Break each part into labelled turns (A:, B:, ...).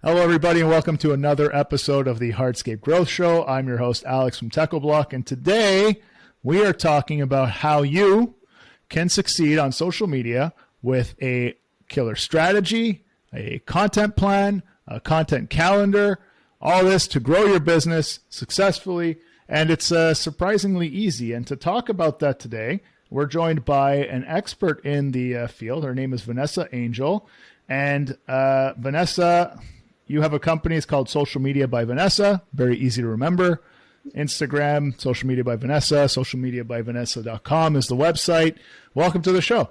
A: Hello, everybody, and welcome to another episode of the Hardscape Growth Show. I'm your host, Alex from TechnoBlock, and today we are talking about how you can succeed on social media with a killer strategy, a content plan, a content calendar, all this to grow your business successfully, and it's surprisingly easy. And to talk about that today, we're joined by an expert in the field. Her name is Vanessa Angel, and Vanessa, you have a company. It's called Social Media by Vanessa. Very easy to remember. Instagram, Social Media by Vanessa, socialmediabyvanessa.com is the website. Welcome to the show.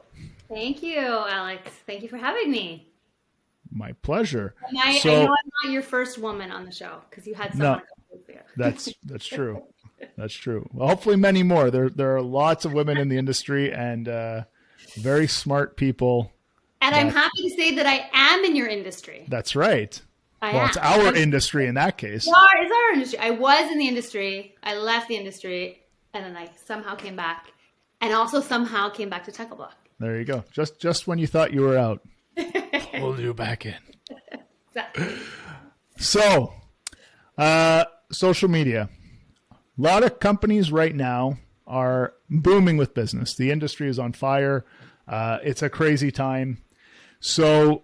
B: Thank you, Alex. Thank you for having me.
A: My pleasure.
B: I know I'm not your first woman on the show because you had someone a couple weeks ago.
A: That's true. That's true. Well, hopefully many more. There are lots of women in the industry and very smart people.
B: And I'm happy to say that I am in your industry.
A: That's right. It's our industry in that case.
B: It's our industry. I was in the industry. I left the industry, and then I somehow came back, and also somehow came back to TechnoBlock.
A: There you go. Just when you thought you were out, pulled you back in.
B: Exactly.
A: So, social media. A lot of companies right now are booming with business. The industry is on fire. It's a crazy time. So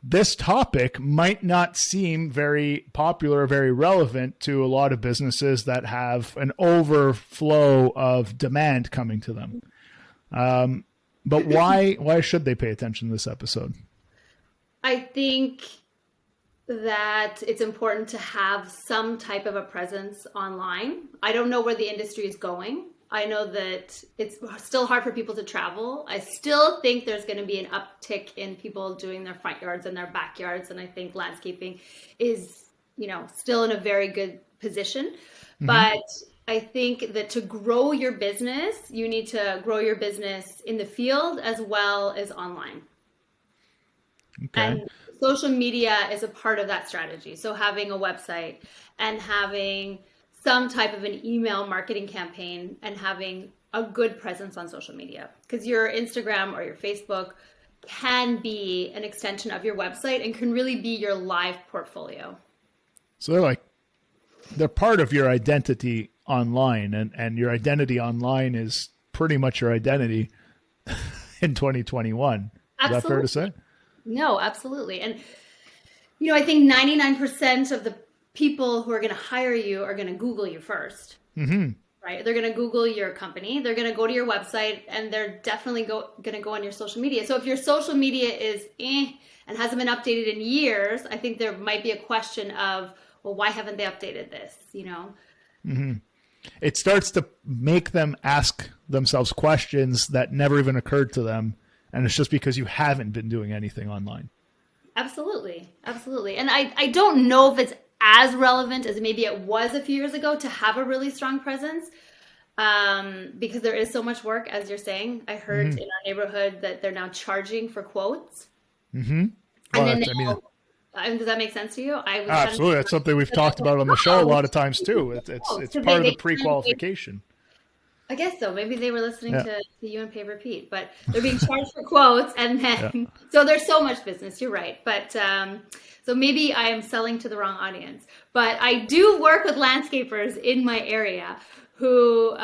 A: this topic might not seem very popular or very relevant to a lot of businesses that have an overflow of demand coming to them. But why should they pay attention to this episode?
B: I think that it's important to have some type of a presence online. I don't know where the industry is going. I know that it's still hard for people to travel. I still think there's going to be an uptick in people doing their front yards and their backyards. And I think landscaping is, still in a very good position. Mm-hmm. But I think that to grow your business, you need to grow your business in the field as well as online. Okay. And social media is a part of that strategy. So having a website and having some type of an email marketing campaign and having a good presence on social media, because your Instagram or your Facebook can be an extension of your website and can really be your live portfolio.
A: So they're part of your identity online, and your identity online is pretty much your identity in 2021. Absolutely. Is that fair to say?
B: No, absolutely. And, I think 99% of the people who are going to hire you are going to Google you first, mm-hmm. right? They're going to Google your company. They're going to go to your website, and they're definitely going to go on your social media. So if your social media is and hasn't been updated in years, I think there might be a question of, well, why haven't they updated this?
A: Mm-hmm. It starts to make them ask themselves questions that never even occurred to them. And it's just because you haven't been doing anything online.
B: Absolutely. Absolutely. And I don't know if it's as relevant as maybe it was a few years ago to have a really strong presence, because there is so much work, as you're saying. I heard mm-hmm. in our neighborhood that they're now charging for quotes.
A: Mm-hmm.
B: Well, does that make sense to you?
A: Absolutely. That's something we've talked about on the show a lot of times too. It's part of the pre-qualification.
B: I guess so. Maybe they were listening to you and Pay Repeat, but they're being charged for quotes, and then so there's so much business. You're right, but so maybe I am selling to the wrong audience. But I do work with landscapers in my area who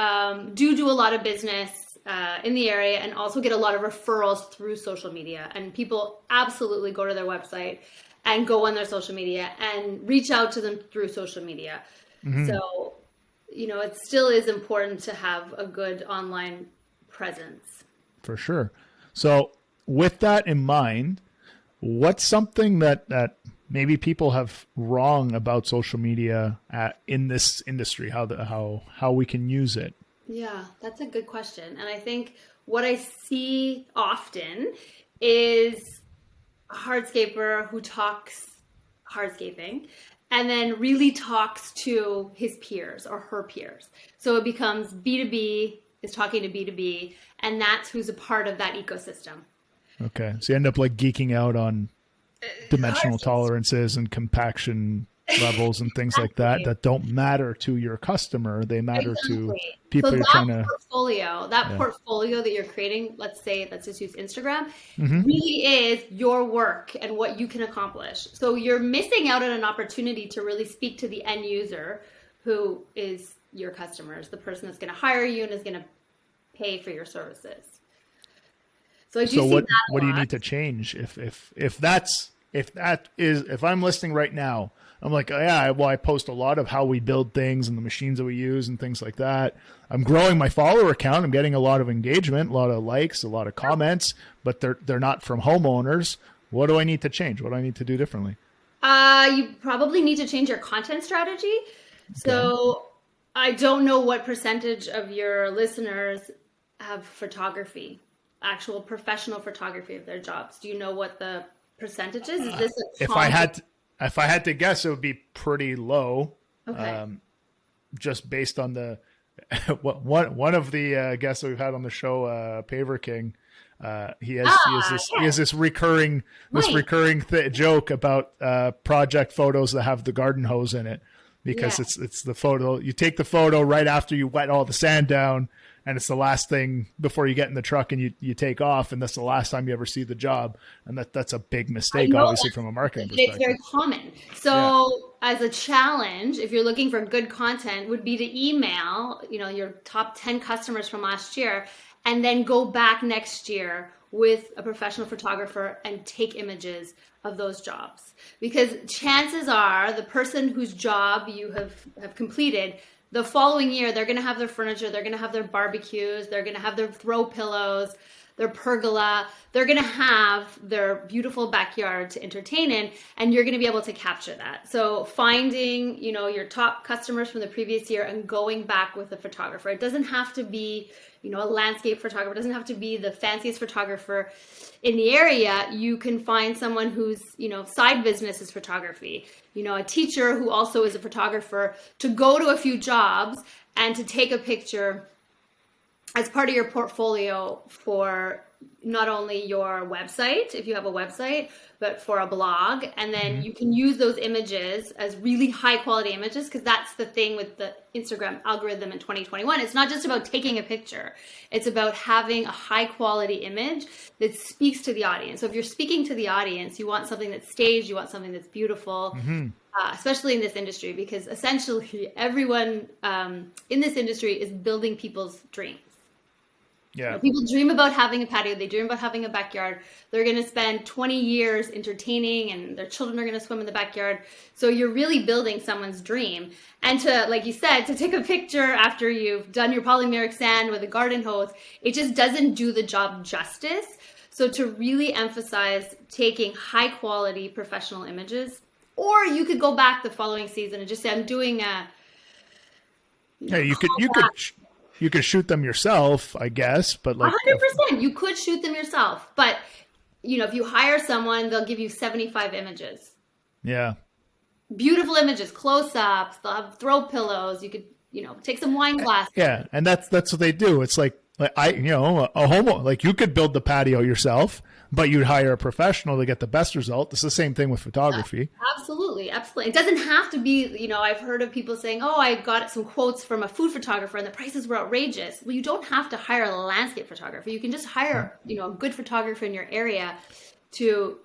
B: do a lot of business in the area, and also get a lot of referrals through social media. And people absolutely go to their website and go on their social media and reach out to them through social media. Mm-hmm. So, it still is important to have a good online presence.
A: For sure. So with that in mind, what's something that maybe people have wrong about social media in this industry, how we can use it?
B: Yeah, that's a good question. And I think what I see often is a hardscaper who talks hardscaping and then really talks to his peers or her peers. So it becomes B2B is talking to B2B, and that's who's a part of that ecosystem.
A: Okay. So you end up geeking out on dimensional tolerances and compaction levels and things like that don't matter to your customer. They matter to people
B: So
A: you're trying to.
B: that portfolio that you're creating, let's just use Instagram,
A: Mm-hmm.
B: really is your work and what you can accomplish. So you're missing out on an opportunity to really speak to the end user, who is your customers, the person that's going to hire you and is going to pay for your services. So I do see that
A: what do you need to change if I'm listening right now? I'm like, oh, yeah, well, I post a lot of how we build things and the machines that we use and things like that. I'm growing my follower count. I'm getting a lot of engagement, a lot of likes, a lot of comments, but they're not from homeowners. What do I need to change? What do I need to do differently?
B: You probably need to change your content strategy. Okay. So I don't know what percentage of your listeners have photography, actual professional photography of their jobs. Do you know what the percentage is? Is this
A: if I had to guess, it would be pretty low. Okay. Just based on the one of the guests that we've had on the show, Paver King. He has this recurring joke about project photos that have the garden hose in it, because it's the photo. You take the photo right after you wet all the sand down, and it's the last thing before you get in the truck and you take off, and that's the last time you ever see the job. And that's a big mistake, obviously, from a marketing perspective.
B: It's very common. So as a challenge, if you're looking for good content, would be to email, your top 10 customers from last year, and then go back next year with a professional photographer and take images of those jobs. Because chances are the person whose job you have completed, the following year, they're going to have their furniture, they're going to have their barbecues, they're going to have their throw pillows, their pergola, they're going to have their beautiful backyard to entertain in, and you're going to be able to capture that. So finding, your top customers from the previous year and going back with a photographer. It doesn't have to be, a landscape photographer. It doesn't have to be the fanciest photographer in the area. You can find someone whose, side business is photography, a teacher who also is a photographer, to go to a few jobs and to take a picture as part of your portfolio for not only your website, if you have a website, but for a blog. And then you can use those images as really high quality images, because that's the thing with the Instagram algorithm in 2021. It's not just about taking a picture. It's about having a high quality image that speaks to the audience. So if you're speaking to the audience, you want something that's staged, you want something that's beautiful. Especially in this industry, because essentially everyone in this industry is building people's dreams. Yeah. People dream about having a patio. They dream about having a backyard. They're going to spend 20 years entertaining, and their children are going to swim in the backyard. So you're really building someone's dream. And to, like you said, to take a picture after you've done your polymeric sand with a garden hose, it just doesn't do the job justice. So to really emphasize taking high quality professional images, or you could go back the following season and just say, I'm doing a...
A: You could shoot them yourself, I guess, but
B: 100%. You could shoot them yourself, but if you hire someone, they'll give you 75 images. Yeah. Beautiful images, close-ups. They'll have throw pillows. You could, take some wine glasses.
A: Yeah, and that's what they do. It's like a homo. Like, you could build the patio yourself, but you'd hire a professional to get the best result. It's the same thing with photography.
B: Absolutely. It doesn't have to be, I've heard of people saying, oh, I got some quotes from a food photographer and the prices were outrageous. Well, you don't have to hire a landscape photographer. You can just hire, a good photographer in your area to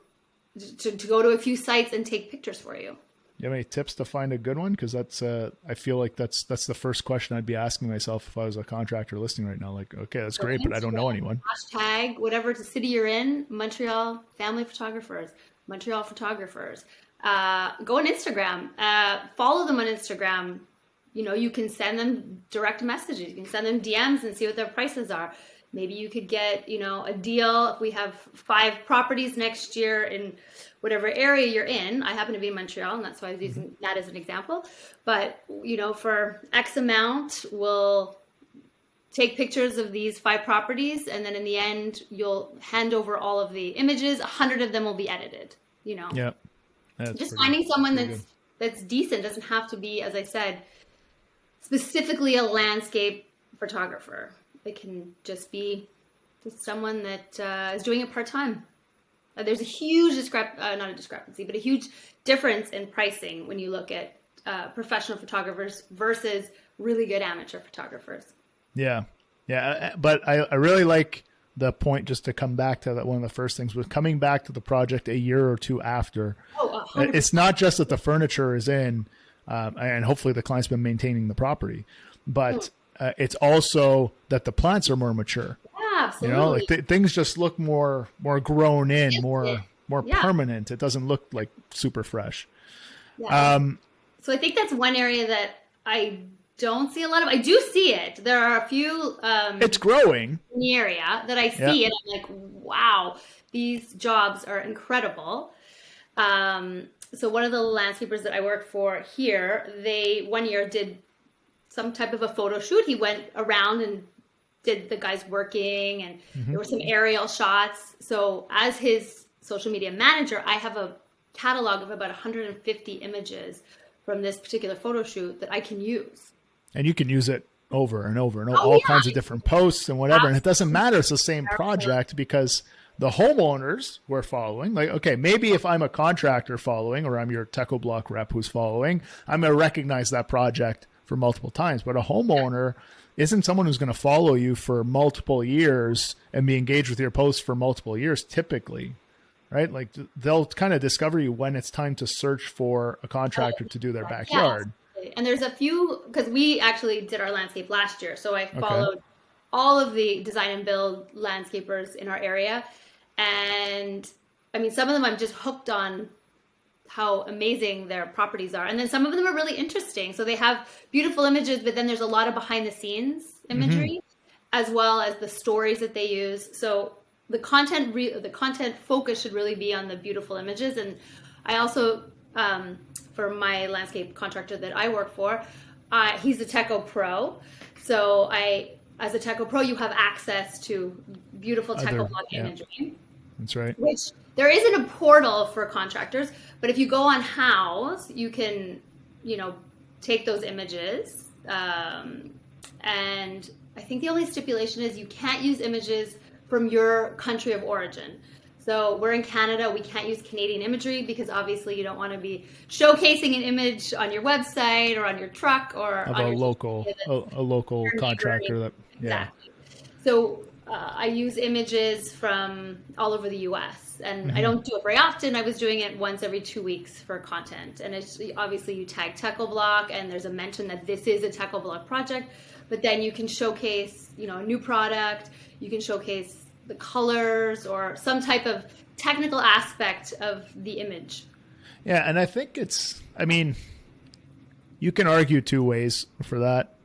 B: go to a few sites and take pictures for you.
A: You have any tips to find a good one? Because that's, I feel like that's the first question I'd be asking myself if I was a contractor listening right now. Like, okay, that's great, but I don't know anyone.
B: Hashtag whatever city you're in, Montreal family photographers, Montreal photographers. Go on Instagram. Follow them on Instagram. You can send them direct messages. You can send them DMs and see what their prices are. Maybe you could get, a deal. If we have 5 properties next year in whatever area you're in. I happen to be in Montreal, and that's why I was using that as an example. But, for X amount, we'll take pictures of these 5 properties, and then in the end, you'll hand over all of the images. 100 of them will be edited, Yeah. Just finding someone that's decent. Doesn't have to be, as I said, specifically a landscape photographer. It can just be someone that is doing it part-time there's a huge not a discrepancy, but a huge difference in pricing when you look at professional photographers versus really good amateur photographers.
A: Yeah. Yeah. But I really like the point, just to come back to that. One of the first things was coming back to the project a year or two after.
B: Oh, 100%.
A: It's not just that the furniture is in, and hopefully the client's been maintaining the property, but it's also that the plants are more mature.
B: Yeah, absolutely.
A: You know, like things just look more grown in, more permanent. It doesn't look like super fresh.
B: Yeah. So I think that's one area that I don't see a lot of. I do see it. There are a few.
A: It's growing
B: in the area that I see, and I'm like, wow, these jobs are incredible. So one of the landscapers that I work for here, they one year did some type of a photo shoot. He went around and did the guys working, and there were some aerial shots. So as his social media manager, I have a catalog of about 150 images from this particular photo shoot that I can use.
A: And you can use it over and over and over, all kinds of different posts and whatever. And it doesn't matter. It's the same project, because the homeowners who are following, like, okay, maybe if I'm a contractor following, or I'm your Techo Block rep who's following, I'm going to recognize that project for multiple times. But a homeowner isn't someone who's going to follow you for multiple years and be engaged with your posts for multiple years, typically, right? Like, they'll kind of discover you when it's time to search for a contractor to do their backyard.
B: And there's a few, because we actually did our landscape last year. So I followed all of the design and build landscapers in our area. And I mean, some of them I'm just hooked on how amazing their properties are. And then some of them are really interesting. So they have beautiful images, but then there's a lot of behind the scenes imagery, as well as the stories that they use. So the content focus should really be on the beautiful images. And I also, for my landscape contractor that I work for, he's a Techo Pro. So as a Techo Pro, you have access to beautiful Techo Block imagery.
A: That's right.
B: Which there isn't a portal for contractors, but if you go on House, you can, take those images. And I think the only stipulation is you can't use images from your country of origin. So we're in Canada, we can't use Canadian imagery because obviously you don't want to be showcasing an image on your website or on your truck or
A: of
B: on
A: a local contractor.
B: Exactly. So I use images from all over the US, and I don't do it very often. I was doing it once every 2 weeks for content. And it's obviously you tag Techo Block and there's a mention that this is a Techo Block project, but then you can showcase, a new product, you can showcase the colors or some type of technical aspect of the image.
A: Yeah. And I think you can argue two ways for that.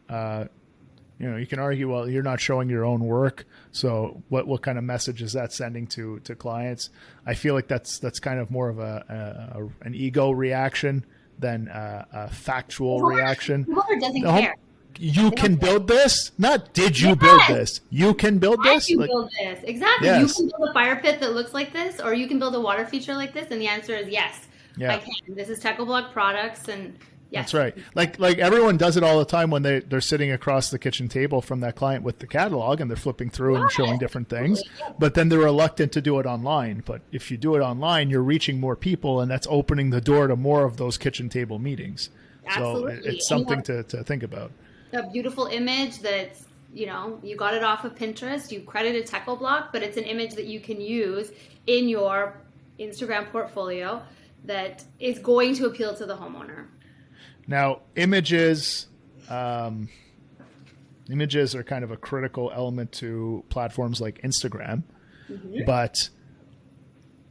A: You can argue, well, you're not showing your own work. So what kind of message is that sending to clients? I feel like that's kind of more of an ego reaction than a factual reaction.
B: Whoever doesn't care.
A: You can build this? Not did you build this? You can build this?
B: I can build this. Exactly. Yes. You can build a fire pit that looks like this, or you can build a water feature like this. And the answer is yes, I can. This is Techo Block products, and yes.
A: That's right. Like everyone does it all the time when they're sitting across the kitchen table from that client with the catalog and they're flipping through and showing different things, but then they're reluctant to do it online. But if you do it online, you're reaching more people, and that's opening the door to more of those kitchen table meetings.
B: Absolutely.
A: So it's something to think about.
B: A beautiful image that's, you got it off of Pinterest, you credited Techo Block, but it's an image that you can use in your Instagram portfolio that is going to appeal to the homeowner.
A: Now, images are kind of a critical element to platforms like Instagram, but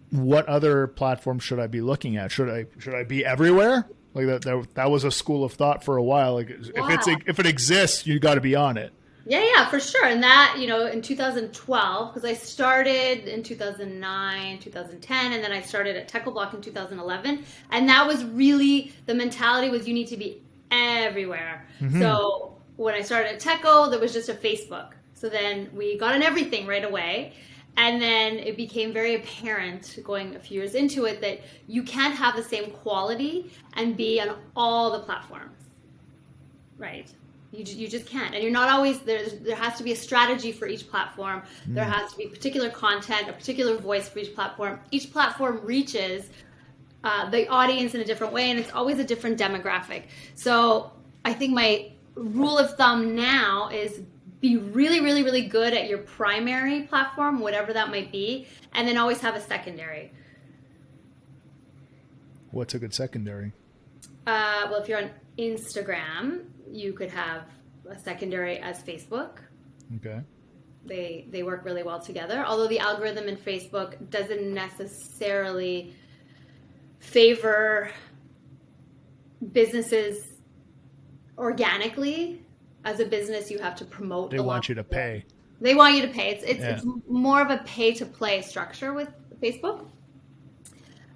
A: what other platforms should I be looking at? Should I be everywhere? Like that was a school of thought for a while. Like if it exists, you got to be on it.
B: Yeah, for sure. And that, in 2012, because I started in 2009, 2010, and then I started at Techo Block in 2011. And that was really, the mentality was you need to be everywhere. So when I started at Techo, there was just a Facebook. So then we got on everything right away. And then it became very apparent going a few years into it that you can't have the same quality and be on all the platforms, right? You just can't. And you're not always, there has to be a strategy for each platform. There has to be particular content, a particular voice for each platform. Each platform reaches the audience in a different way, and it's always a different demographic. So I think my rule of thumb now is be really, really, really good at your primary platform, whatever that might be, and then always have a secondary.
A: What's a good secondary?
B: Well, if you're on Instagram, you could have a secondary as Facebook.
A: Okay.
B: They work really well together, although the algorithm in Facebook doesn't necessarily favor businesses organically. As a business, you have to promote.
A: They want you to pay.
B: They want you to pay. It's more of a pay-to-play structure with Facebook.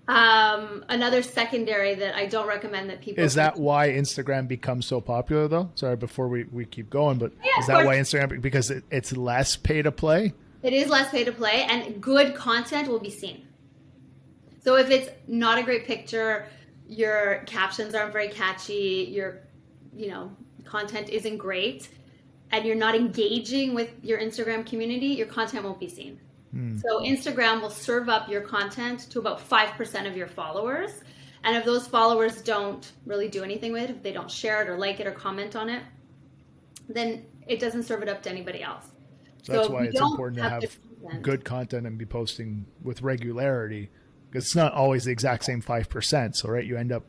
B: Another secondary that I don't recommend that people...
A: Is that why Instagram becomes so popular, though? Sorry, before we keep going, but
B: yeah,
A: is that why Instagram... Because it's less pay-to-play?
B: It is less pay-to-play, and good content will be seen. So if it's not a great picture, your captions aren't very catchy, your content isn't great, and you're not engaging with your Instagram community, your content won't be seen. So Instagram will serve up your content to about 5% of your followers. And if those followers don't really do anything with it, if they don't share it or like it or comment on it, then it doesn't serve it up to anybody else.
A: So that's why it's important to have good content and be posting with regularity, because it's not always the exact same 5%. So, right, you end up,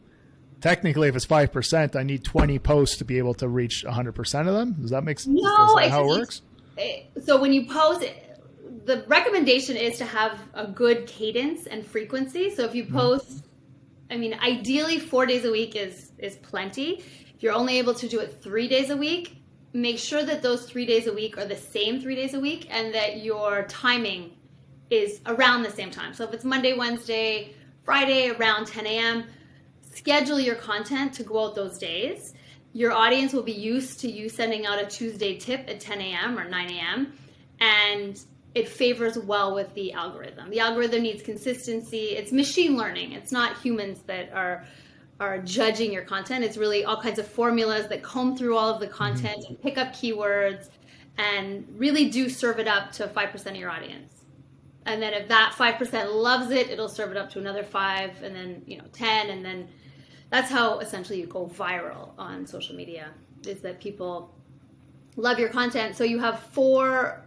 A: technically, if it's 5%, I need 20 posts to be able to reach 100% of them. Does that make sense?
B: No,
A: is that how it works?
B: So when you post, the recommendation is to have a good cadence and frequency. So if you post, ideally 4 days a week is plenty. If you're only able to do it 3 days a week, make sure that those 3 days a week are the same 3 days a week, and that your timing is around the same time. So if it's Monday, Wednesday, Friday around 10 a.m., schedule your content to go out those days. Your audience will be used to you sending out a Tuesday tip at 10 a.m. or 9 a.m. and it favors well with the algorithm. The algorithm needs consistency. It's machine learning. It's not humans that are judging your content. It's really all kinds of formulas that comb through all of the content and pick up keywords and really do serve it up to 5% of your audience. And then if that 5% loves it, it'll serve it up to another 5, and then 10, and then that's how essentially you go viral on social media, is that people love your content. So you have 4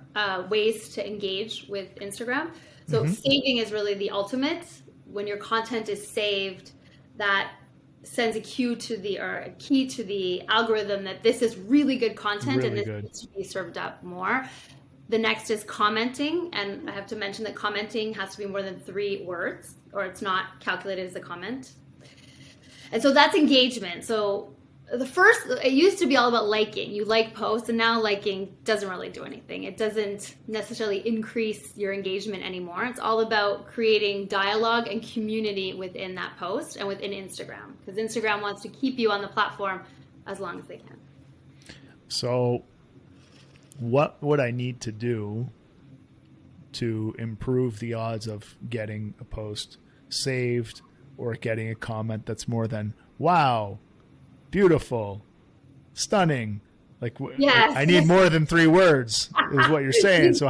B: ways to engage with Instagram. So saving is really the ultimate. When your content is saved, that sends a key to the algorithm that this is really good content, really, and this needs to be served up more. The next is commenting, and I have to mention that commenting has to be more than 3 words, or it's not calculated as a comment. And so that's engagement. So it used to be all about liking. You like posts, and now liking doesn't really do anything. It doesn't necessarily increase your engagement anymore. It's all about creating dialogue and community within that post and within Instagram, because Instagram wants to keep you on the platform as long as they can.
A: So what would I need to do to improve the odds of getting a post saved or getting a comment that's more than, wow, beautiful, stunning? Like, yes, I need more than 3 words is what you're saying. So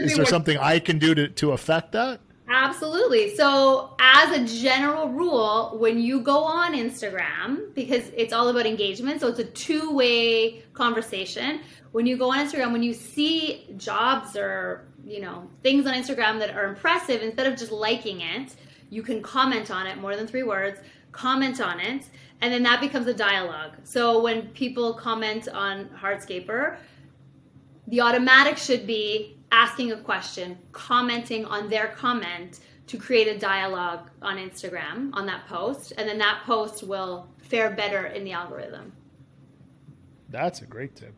A: is there something I can do to affect that?
B: Absolutely. So as a general rule, when you go on Instagram, because it's all about engagement, so it's a 2-way conversation. When you go on Instagram, when you see jobs or, things on Instagram that are impressive, instead of just liking it, you can comment on it, more than 3 words, comment on it, and then that becomes a dialogue. So when people comment on Hardscaper, the automatic should be asking a question, commenting on their comment to create a dialogue on Instagram on that post, and then that post will fare better in the algorithm.
A: That's a great tip.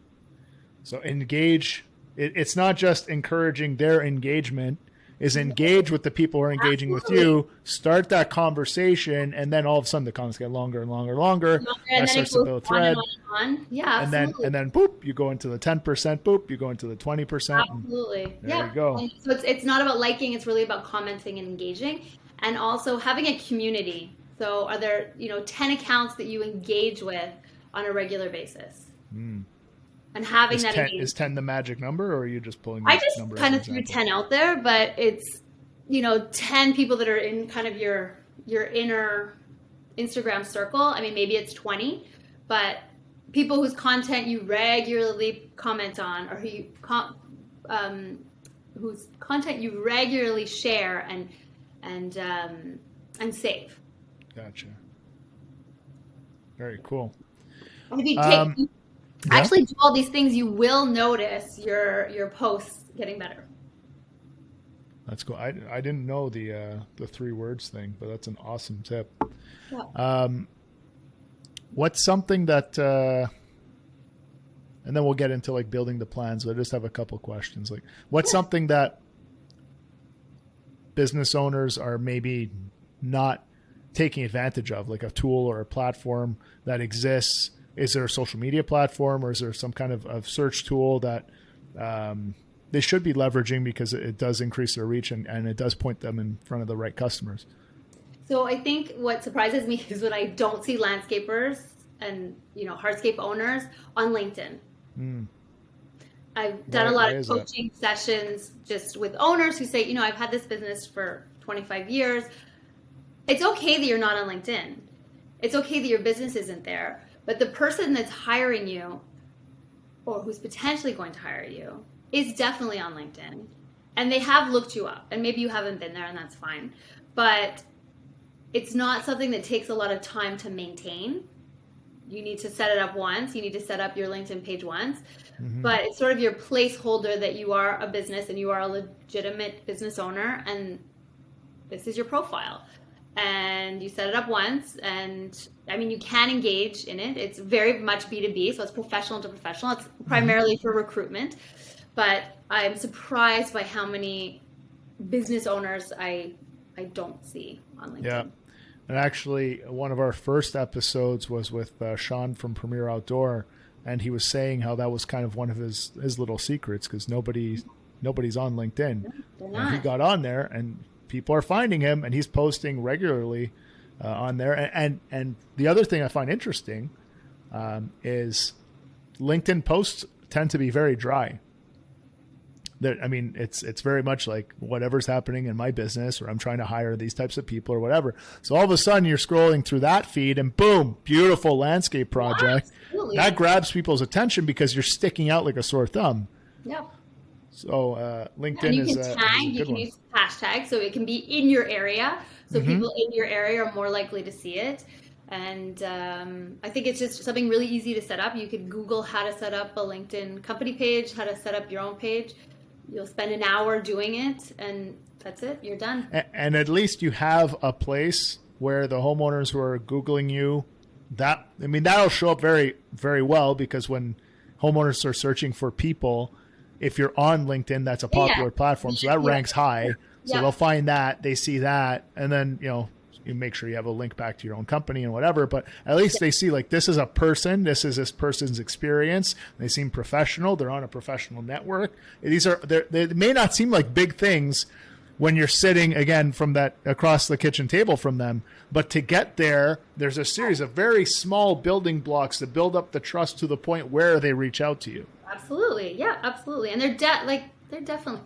A: So engage. It's not just encouraging their engagement, is engage with the people who are engaging with you, start that conversation, and then all of a sudden the comments get longer and longer and longer. That starts to build a thread.
B: On. Yeah,
A: and then boop, you go into the 10%, boop, you go into the 20%.
B: Absolutely.
A: There you go.
B: And so it's not about liking, it's really about commenting and engaging, and also having a community. So are there, 10 accounts that you engage with on a regular basis? and having that
A: 10,
B: engagement.
A: is 10 the magic number, or are you just pulling
B: I
A: this
B: just
A: number
B: kind
A: as
B: of
A: an
B: threw
A: example?
B: 10 out there, but it's, 10 people that are in kind of your inner Instagram circle. I mean, maybe it's 20, but people whose content you regularly comment on, or whose content you regularly share and save.
A: Gotcha. Very cool.
B: And if you
A: Yeah.
B: actually do all these things, you will notice your posts getting better.
A: That's cool. I didn't know the 3 words thing, but that's an awesome tip.
B: Yeah.
A: What's something that, and then we'll get into like building the plans, but I just have a couple questions. Like, what's something that business owners are maybe not taking advantage of, like a tool or a platform that exists? Is there a social media platform, or is there some kind of search tool that they should be leveraging because it does increase their reach and it does point them in front of the right customers?
B: So I think what surprises me is when I don't see landscapers and hardscape owners on LinkedIn. I've done a lot of coaching sessions just with owners who say, I've had this business for 25 years. It's okay that you're not on LinkedIn. It's okay that your business isn't there. But the person that's hiring you, or who's potentially going to hire you, is definitely on LinkedIn. And they have looked you up. And maybe you haven't been there, and that's fine. But it's not something that takes a lot of time to maintain. You need to set it up once. You need to set up your LinkedIn page once. Mm-hmm. But it's sort of your placeholder that you are a business and you are a legitimate business owner. And this is your profile. And you set it up once. And I mean, you can engage in it. It's very much B2B. So it's professional to professional. It's primarily for recruitment. But I'm surprised by how many business owners I don't see on LinkedIn.
A: Yeah. And actually, one of our first episodes was with Sean from Premier Outdoor, and he was saying how that was kind of one of his little secrets, because nobody's on LinkedIn. And he got on there, and people are finding him, and he's posting regularly on there. And the other thing I find interesting is LinkedIn posts tend to be very dry. I mean, it's very much like whatever's happening in my business, or I'm trying to hire these types of people or whatever. So all of a sudden you're scrolling through that feed and boom, beautiful landscape project. Absolutely. That grabs people's attention because you're sticking out like a sore thumb.
B: Yeah.
A: So LinkedIn is a
B: you can use hashtags, so it can be in your area. So people in your area are more likely to see it. And I think it's just something really easy to set up. You could Google how to set up a LinkedIn company page, how to set up your own page. You'll spend an hour doing it, and that's it. You're done.
A: And at least you have a place where the homeowners who are Googling you, that'll show up very, very well, because when homeowners are searching for people, if you're on LinkedIn, that's a popular platform. So that ranks high. So they'll find that, they see that, and then, you make sure you have a link back to your own company and whatever, but at least they see like, this is a person, this is this person's experience. They seem professional. They're on a professional network. They may not seem like big things when you're sitting again from that across the kitchen table from them, but to get there, there's a series of very small building blocks to build up the trust to the point where they reach out to you.
B: Absolutely. Yeah, absolutely. And they're definitely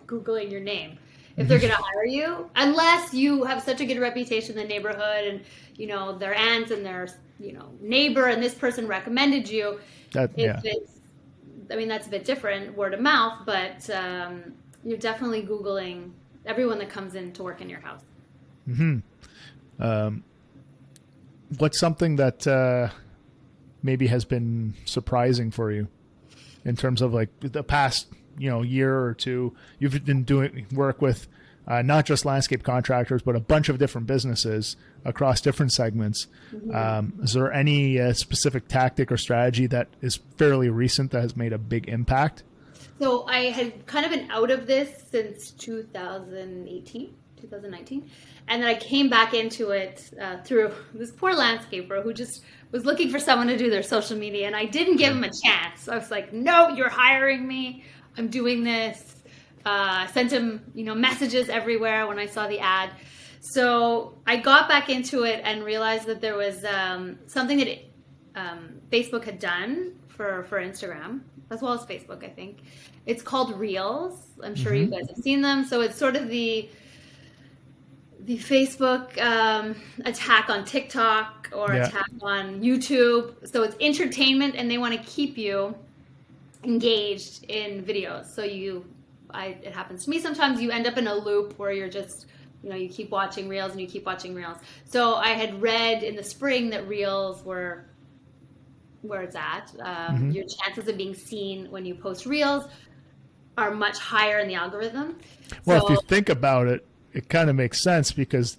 B: Googling your name if they're going to hire you, unless you have such a good reputation in the neighborhood and, their aunts and their, neighbor and this person recommended you. That's a bit different, word of mouth, but you're definitely Googling everyone that comes in to work in your house.
A: Mm-hmm. What's something that maybe has been surprising for you in terms of like the past year or two? You've been doing work with not just landscape contractors, but a bunch of different businesses across different segments. Is there any specific tactic or strategy that is fairly recent that has made a big impact?
B: So I had kind of been out of this since 2019. And then I came back into it through this poor landscaper who just was looking for someone to do their social media. And I didn't give him a chance. I was like, no, you're hiring me. I'm doing this. Sent him, messages everywhere when I saw the ad. So I got back into it and realized that there was something that Facebook had done for Instagram, as well as Facebook, I think. It's called Reels. I'm sure you guys have seen them. So it's sort of the Facebook attack on TikTok or attack on YouTube. So it's entertainment, and they want to keep you engaged in videos. So it happens to me sometimes. You end up in a loop where you're just, you keep watching Reels and you keep watching Reels. So I had read in the spring that Reels were where it's at. Your chances of being seen when you post Reels are much higher in the algorithm.
A: Well, if you think about it, it kind of makes sense, because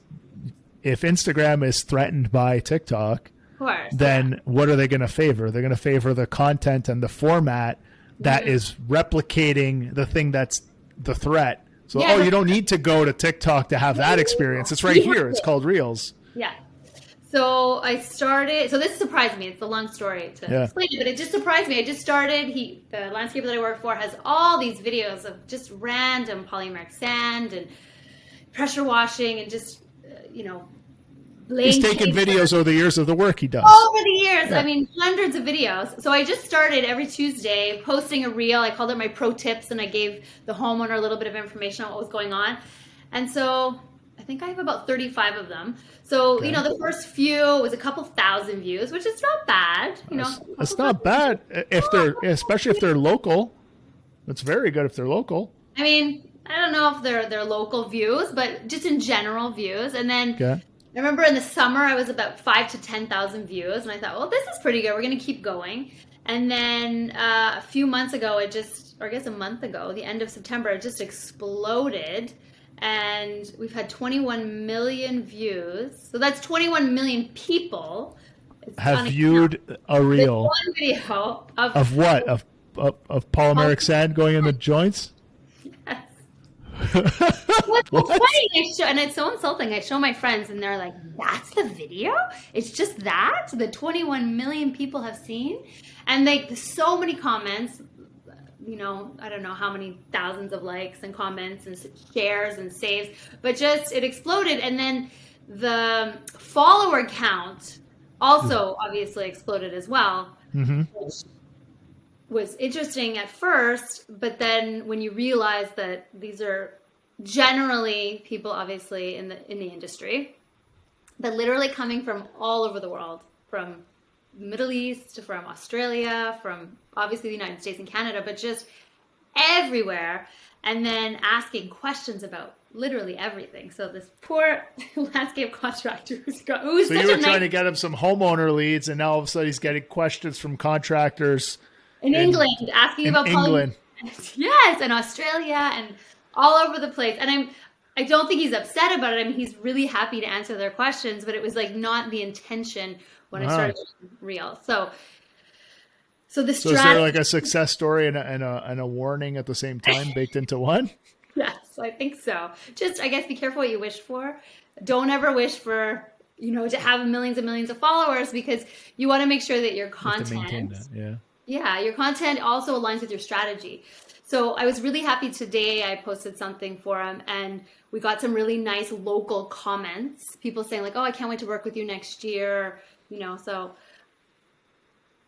A: if Instagram is threatened by TikTok,
B: of course,
A: then what are they going to favor? They're going to favor the content and the format that is replicating the thing that's the threat. So, you don't need to go to TikTok to have that experience. It's right here. It's called Reels.
B: Yeah. So I started, so this surprised me. It's a long story to explain it, but it just surprised me. I just started, the landscaper that I work for has all these videos of just random polymeric sand and pressure washing and just,
A: He's taken videos over the years of the work he does.
B: Over the years. Yeah. I mean, hundreds of videos. So I just started every Tuesday posting a reel. I called it my pro tips, and I gave the homeowner a little bit of information on what was going on. And so I think I have about 35 of them. So, the first few was a couple thousand views, which is not bad.
A: It's not bad especially if they're local. It's very good if they're local.
B: I mean, I don't know if they're local views, but just in general views. And then I remember in the summer, I was about 5,000 to 10,000 views. And I thought, well, this is pretty good. We're going to keep going. And then a few months ago, a month ago, the end of September, it just exploded. And we've had 21 million views. So that's 21 million people
A: have viewed a reel.
B: One video
A: of what? Of polymeric sand going in the joints?
B: Yes. What's funny, and it's so insulting. I show my friends, and they're like, "That's the video? It's just that? The 21 million people have seen?" And so many comments. I don't know how many thousands of likes and comments and shares and saves, but just it exploded. And then the follower count also obviously exploded as well, which was interesting at first. But then when you realize that these are generally people obviously in the industry, but literally coming from all over the world, from Middle East, from Australia, from obviously the United States and Canada, but just everywhere, and then asking questions about literally everything. So this poor landscape contractor who's
A: so you were trying to get him some homeowner leads, and now all of a sudden he's getting questions from contractors
B: in England asking about
A: England.
B: Yes, and Australia and all over the place. And I don't think he's upset about it. I mean, he's really happy to answer their questions, but it was not the intention when I started Reel. So the strategy.
A: Is there like a success story and a warning at the same time baked into one?
B: Yes, I think so. Just, I guess, be careful what you wish for. Don't ever wish for, to have millions and millions of followers, because you want to make sure that your content, your content also aligns with your strategy. So I was really happy today. I posted something for him, and we got some really nice local comments. People saying like, "Oh, I can't wait to work with you next year." So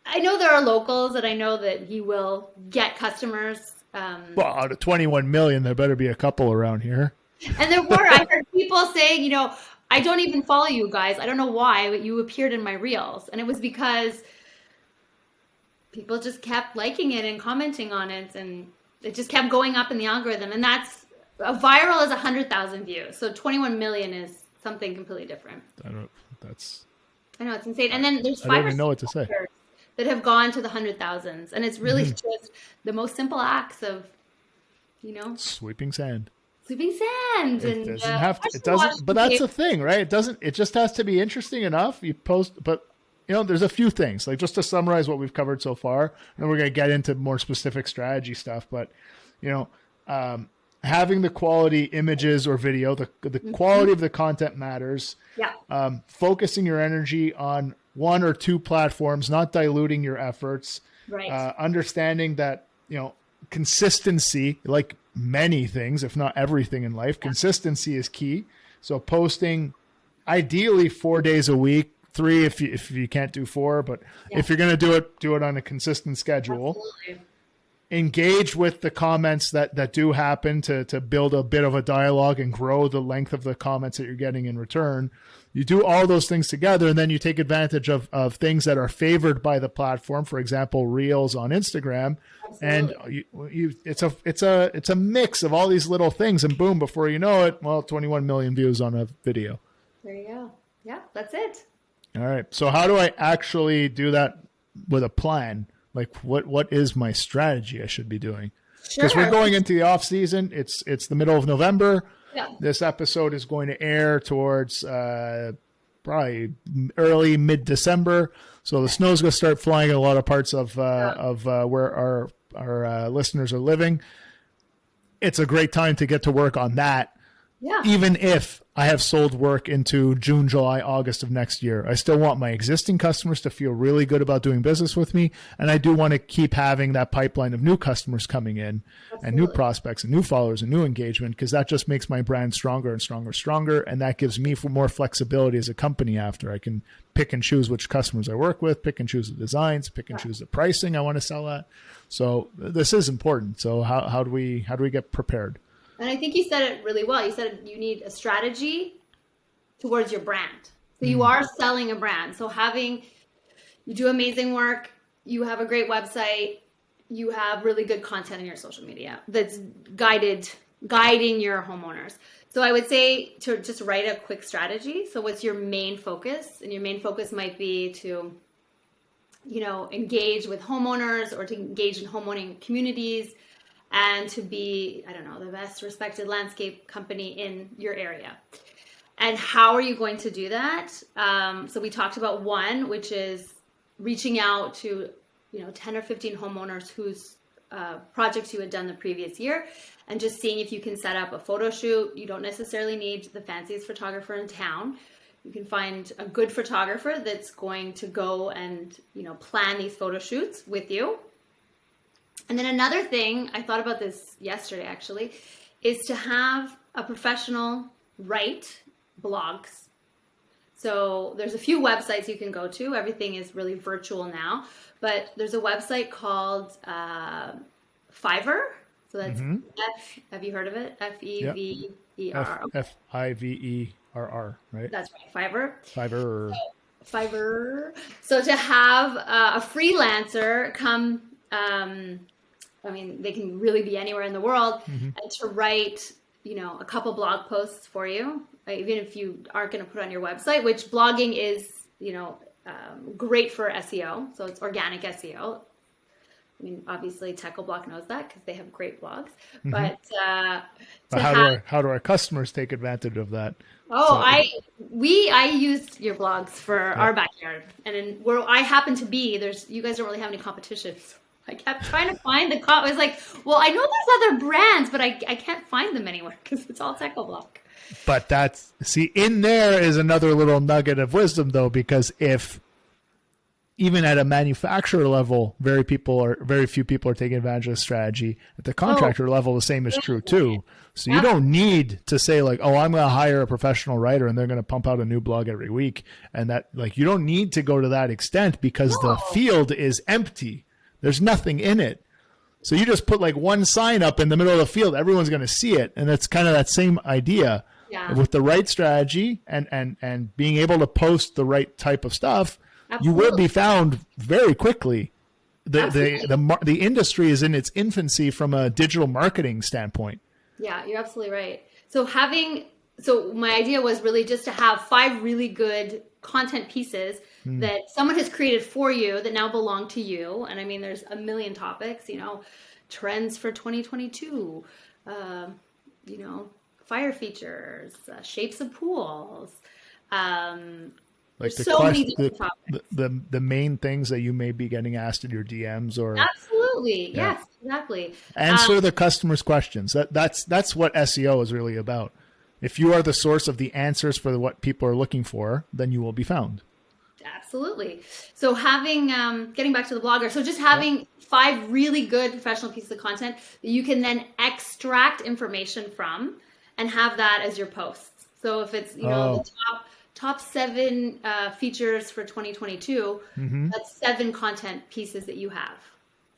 B: I know there are locals, and I know that he will get customers.
A: Well, out of 21 million, there better be a couple around here.
B: And there were. I heard people saying, I don't even follow you guys. I don't know why, but you appeared in my Reels. And it was because people just kept liking it and commenting on it, and it just kept going up in the algorithm. And that's a viral is 100,000 views. So 21 million is something completely different. I know, it's insane. And then there's 5
A: I don't even know what to say.
B: That have gone to the 100,000s, and it's really just the most simple acts of,
A: sweeping sand.
B: And
A: it doesn't have to. It doesn't. But that's the thing, right? It doesn't. It just has to be interesting enough. You post, but there's a few things. Like, just to summarize what we've covered so far, and we're going to get into more specific strategy stuff. But having the quality images or video, the quality of the content matters.
B: Yeah.
A: Focusing your energy on 1 or 2 platforms, not diluting your efforts.
B: Right.
A: Understanding that, consistency, like many things, if not everything in life, consistency is key. So posting ideally 4 days a week, 3 if you can't do 4, but if you're going to do it on a consistent schedule.
B: Absolutely.
A: Engage with the comments that do happen to build a bit of a dialogue and grow the length of the comments that you're getting in return. You do all those things together, and then you take advantage of things that are favored by the platform. For example, Reels on Instagram. Absolutely. And it's a mix of all these little things, and boom, before you know it, 21 million views on a video.
B: There you go. Yeah, that's it.
A: All right. So how do I actually do that with a plan? Like what is my strategy I should be doing? Because we're going into the off season. It's the middle of November. Yeah. This episode is going to air towards probably early mid-December. So the snow's going to start flying in a lot of parts of where our listeners are living. It's a great time to get to work on that. Yeah. Even if I have sold work into June, July, August of next year, I still want my existing customers to feel really good about doing business with me. And I do want to keep having that pipeline of new customers coming in. Absolutely. And new prospects and new followers and new engagement, because that just makes my brand stronger and stronger and stronger. And that gives me more flexibility as a company after. I can pick and choose which customers I work with, pick and choose the designs, pick and choose the pricing I want to sell at. So this is important. So how do we get prepared?
B: And I think you said it really well. You said you need a strategy towards your brand. So you are selling a brand. So you do amazing work, you have a great website, you have really good content in your social media that's guiding your homeowners. So I would say to just write a quick strategy. So what's your main focus? And your main focus might be to, engage with homeowners or to engage in homeowning communities, and to be, the best respected landscape company in your area. And how are you going to do that? So we talked about one, which is reaching out to, 10 or 15 homeowners whose projects you had done the previous year, and just seeing if you can set up a photo shoot. You don't necessarily need the fanciest photographer in town. You can find a good photographer that's going to go and, plan these photo shoots with you. And then another thing, I thought about this yesterday actually, is to have a professional write blogs. So there's a few websites you can go to. Everything is really virtual now, but there's a website called Fiverr. So that's have you heard of it? F-E-V-E-R.
A: F-I-V-E-R-R, right? That's
B: right, Fiverr.
A: Fiverr.
B: So to have a freelancer come, they can really be anywhere in the world, and to write, a couple blog posts for you, even if you aren't going to put on your website, which blogging is, great for SEO. So it's organic SEO. Obviously TechnoBlock knows that because they have great blogs, but
A: how do our customers take advantage of that?
B: I used your blogs for our backyard, and where I happen to be, you guys don't really have any competition. I kept trying to find I was like, well, I know there's other brands, but I can't find them anywhere because it's all TechnoBlock.
A: But in there is another little nugget of wisdom though, because if even at a manufacturer level, very few people are taking advantage of the strategy. At the contractor level, the same is true too. So you don't need to say I'm going to hire a professional writer and they're going to pump out a new blog every week. And that you don't need to go to that extent because the field is empty. There's nothing in it. So you just put one sign up in the middle of the field. Everyone's going to see it. And it's kind of that same idea with the right strategy and being able to post the right type of stuff. Absolutely. You will be found very quickly. The industry is in its infancy from a digital marketing standpoint. Yeah,
B: you're absolutely right. So my idea was really just to have 5 really good content pieces that someone has created for you that now belong to you. And there's a million topics, trends for 2022, fire features, shapes of pools,
A: the main things that you may be getting asked in your DMs or
B: absolutely. Yes, exactly.
A: Answer the customer's questions. That's what SEO is really about. If you are the source of the answers for what people are looking for, then you will be found.
B: Absolutely. So getting back to the blogger, so just having 5 really good professional pieces of content that you can then extract information from and have that as your posts. So if it's, the top 7 features for 2022. That's 7 content pieces that you have.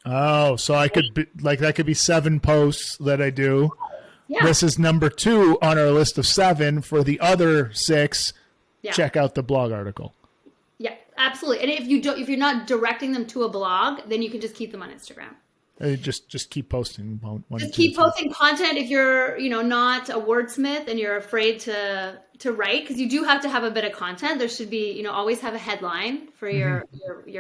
A: Oh, so I could be like, that could be 7 posts that I do.
B: Yeah.
A: This is number 2 on our list of 7. For the other 6, check out the blog article.
B: Yeah, absolutely. And if you're not directing them to a blog, then you can just keep them on Instagram.
A: Just keep posting.
B: Just keep posting content. If you're, not a wordsmith and you're afraid to write, because you do have to have a bit of content. There should be, always have a headline for your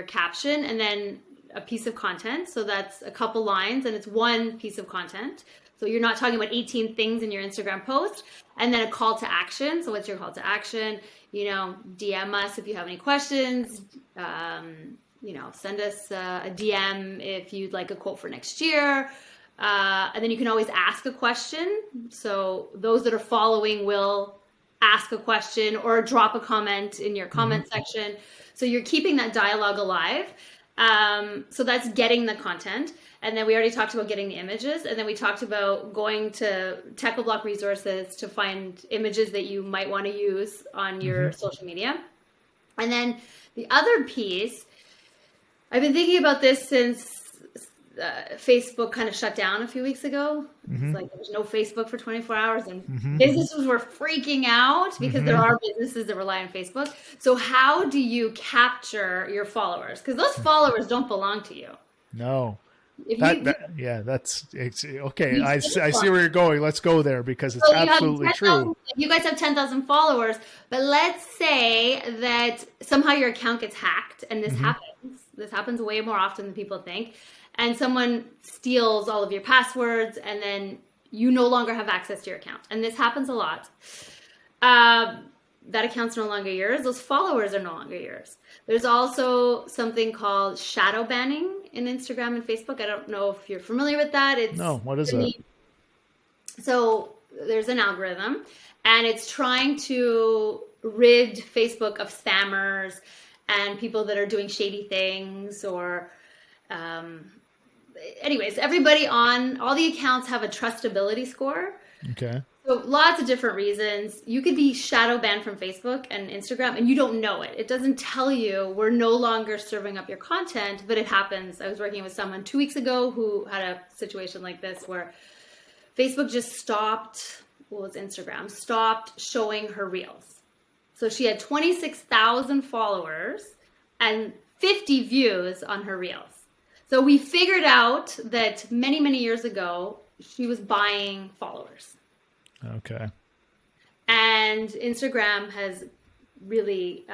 B: caption, and then a piece of content. So that's a couple lines, and it's one piece of content. So you're not talking about 18 things in your Instagram post, and then a call to action. So what's your call to action? DM us if you have any questions. Send us a DM if you'd like a quote for next year. And then you can always ask a question. So those that are following will ask a question or drop a comment in your comment section. So you're keeping that dialogue alive. So that's getting the content. And then we already talked about getting the images. And then we talked about going to TechnoBlock resources to find images that you might want to use on your social media. And then the other piece, I've been thinking about this since Facebook kind of shut down a few weeks ago. It's like there was no Facebook for 24 hours, and businesses were freaking out because there are businesses that rely on Facebook. So how do you capture your followers? Because those followers don't belong to you.
A: No. That's okay. I see where you're going. Let's go there because it's absolutely true.
B: You guys have 10,000 followers, but let's say that somehow your account gets hacked, and this happens. This happens way more often than people think. And someone steals all of your passwords, and then you no longer have access to your account. And this happens a lot. That account's no longer yours. Those followers are no longer yours. There's also something called shadow banning in Instagram and Facebook. I don't know if you're familiar with that.
A: No, what is it?
B: So there's an algorithm, and it's trying to rid Facebook of spammers and people that are doing shady things or anyways, everybody on all the accounts have a trustability score.
A: Okay.
B: So lots of different reasons. You could be shadow banned from Facebook and Instagram and you don't know it. It doesn't tell you we're no longer serving up your content, but it happens. I was working with someone 2 weeks ago who had a situation like this where Facebook just stopped showing her reels. So she had 26,000 followers and 50 views on her reels. So we figured out that many, many years ago, she was buying followers.
A: Okay.
B: And Instagram has really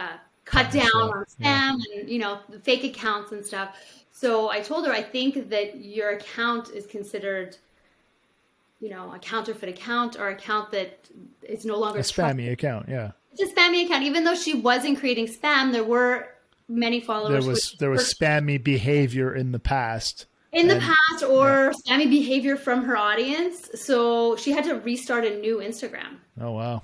B: cut down on spam and, fake accounts and stuff. So I told her, I think that your account is considered, a counterfeit account or account that is no longer
A: a spammy account. Yeah.
B: It's a spammy account. Even though she wasn't creating spam, there were many followers.
A: There was spammy behavior in the past. Spammy behavior from her audience. So she had to restart a new Instagram. Oh, wow.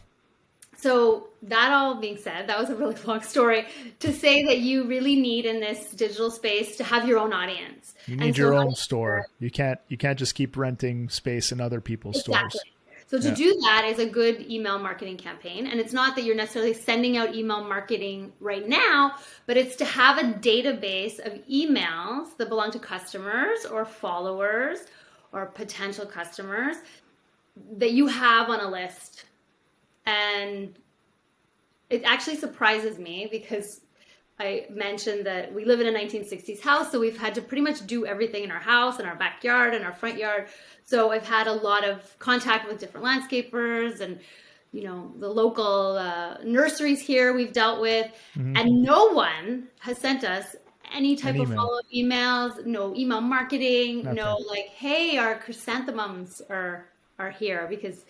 B: So that all being said, that was a really long story to say that you really need in this digital space to have your own audience.
A: You need your own store. You can't just keep renting space in other people's stores.
B: So to do that is a good email marketing campaign. And it's not that you're necessarily sending out email marketing right now, but it's to have a database of emails that belong to customers or followers or potential customers that you have on a list. And it actually surprises me because I mentioned that we live in a 1960s house, so we've had to pretty much do everything in our house, in our backyard, in our front yard. So I've had a lot of contact with different landscapers and, the local nurseries here we've dealt with. And no one has sent us any type of follow-up emails, no email marketing, no hey, our chrysanthemums are here because...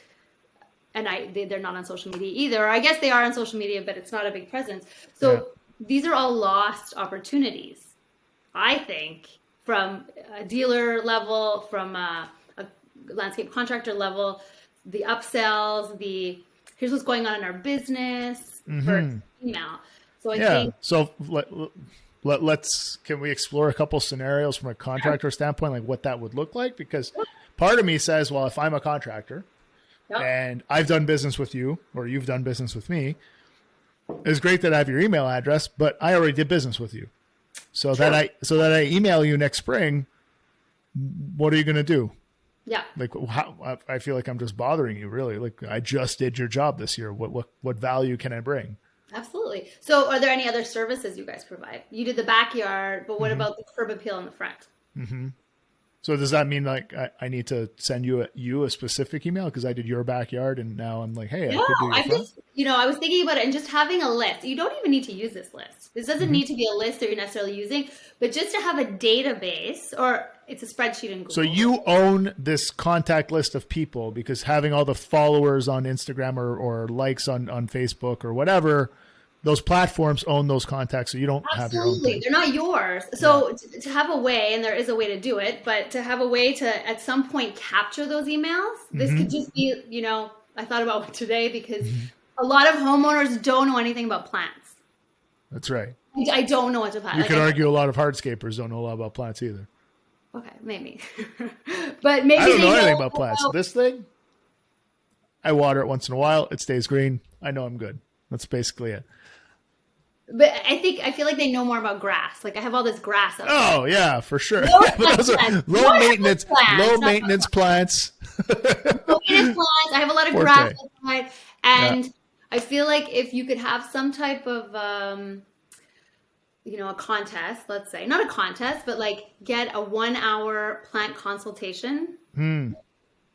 B: And they're not on social media either. Or I guess they are on social media, but it's not a big presence. So these are all lost opportunities, I think, from a dealer level, from a landscape contractor level, the upsells, here's what's going on in our business, for email. So I think...
A: So can we explore a couple scenarios from a contractor standpoint, like what that would look like? Because part of me says, well, if I'm a contractor, and I've done business with you, or you've done business with me, it's great that I have your email address, but I already did business with you. So that I email you next spring, what are you going to do?
B: Yeah.
A: Like, how, I feel like I'm just bothering you, really. Like, I just did your job this year. What value can I bring?
B: Absolutely. So are there any other services you guys provide? You did the backyard, but what about the curb appeal in the front?
A: Mm-hmm. So does that mean like I need to send you a specific email because I did your backyard and now I'm like, hey, I could do your front?
B: Just, I was thinking about it and just having a list. You don't even need to use this list. This doesn't need to be a list that you're necessarily using, but just to have a database, or it's a spreadsheet in Google.
A: So you own this contact list of people because having all the followers on Instagram or likes on Facebook or whatever, those platforms own those contacts, so you don't have your own thing.
B: They're not yours. So to have a way, and there is a way to do it, but to have a way to at some point capture those emails, this could just be, I thought about it today because a lot of homeowners don't know anything about plants.
A: That's right.
B: I don't know what to plant.
A: You could argue a lot of hardscapers don't know a lot about plants either.
B: Okay, maybe. But maybe
A: I don't know anything about plants. This thing, I water it once in a while. It stays green. I know I'm good. That's basically it.
B: But I feel like they know more about grass. Like I have all this grass up there.
A: Oh yeah, for sure. But those are low maintenance plants. Low maintenance plants.
B: I have a lot of grass outside, and I feel like if you could have some type of a contest, let's say, not a contest, but like get a 1-hour plant consultation,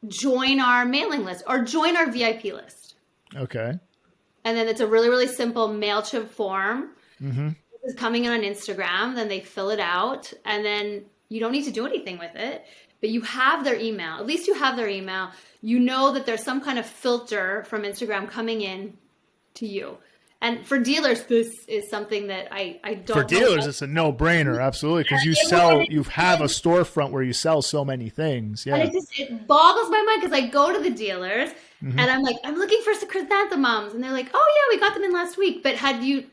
B: join our mailing list or join our VIP list.
A: Okay.
B: And then it's a really, really simple MailChimp form. It's coming in on Instagram. Then they fill it out. And then you don't need to do anything with it. But you have their email. At least you have their email. You know that there's some kind of filter from Instagram coming in to you. And for dealers, this is something that I don't
A: For dealers, it's a no-brainer, absolutely. Because you have a storefront where you sell so many things. Yeah.
B: And it boggles my mind because I go to the dealers and I'm like, I'm looking for some chrysanthemums. And they're like, oh yeah, we got them in last week. But had you,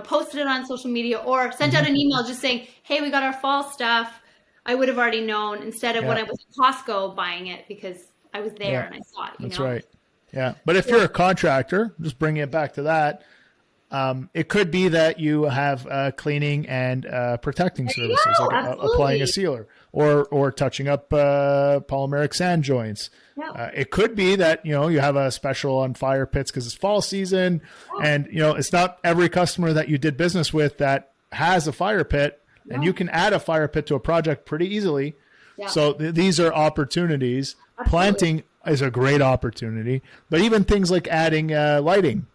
B: posted it on social media or sent out an email just saying, hey, we got our fall stuff, I would have already known instead of when I was at Costco buying it because I was there and I saw it.
A: That's right. Yeah. But if you're a contractor, just bringing it back to that, it could be that you have cleaning and protecting services, like applying a sealer or touching up polymeric sand joints. Yeah. It could be that, you have a special on fire pits because it's fall season and, it's not every customer that you did business with that has a fire pit and you can add a fire pit to a project pretty easily. Yeah. So these are opportunities. Absolutely. Planting is a great opportunity, but even things like adding lighting.